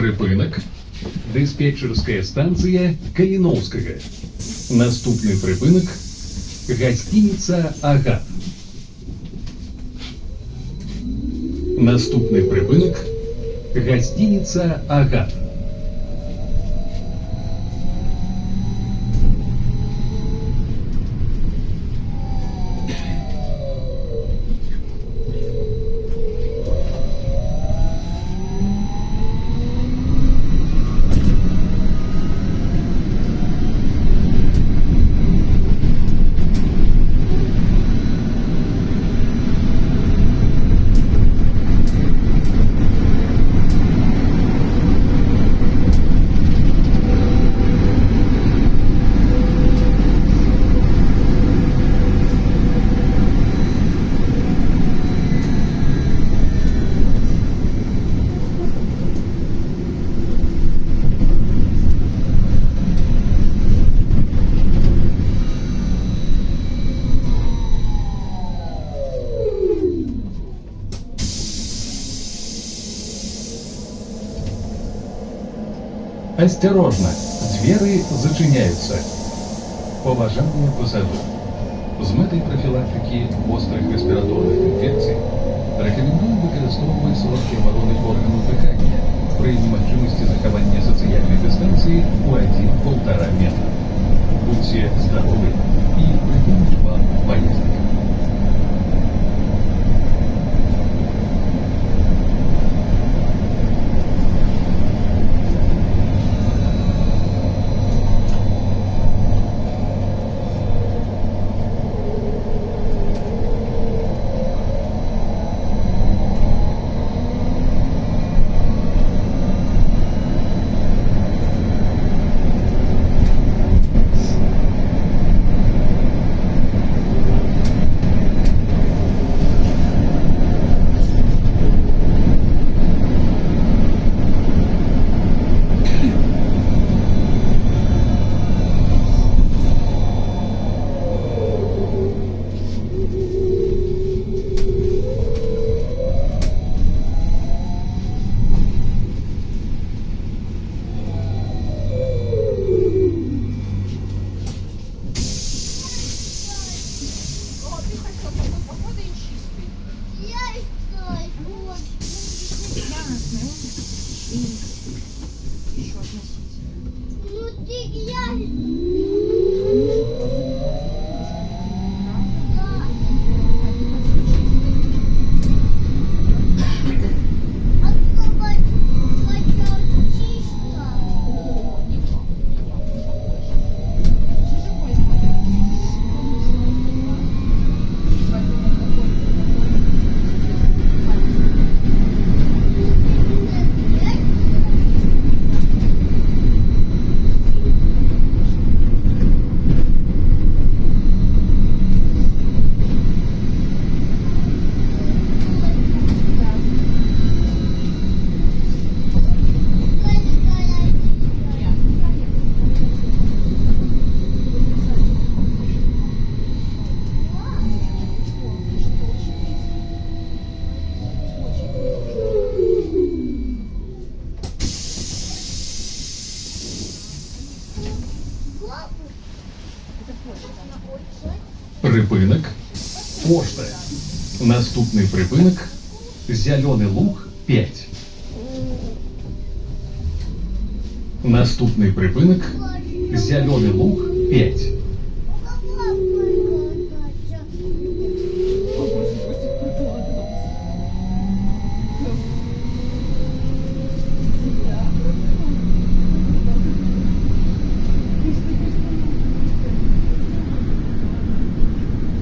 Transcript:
Припинок. Диспетчерская станция Калиновская. Наступный припынок. Гостиница «Агат». Наступный припынок. Гостиница «Агат». Осторожно, двери зачиняються. Поважання позаду. З метою профілактики гострих респіраторних інфекцій рекомендую використовувати солодкі оборони органів дихання при неможливості заховання соціальної дистанції у 1–1,5 метра. Будьте здорові і припиніть вам поїздки. Припинок. Пошта. Наступний припинок. Зеленый луг 5. Наступний припинок. Зеленый луг 5.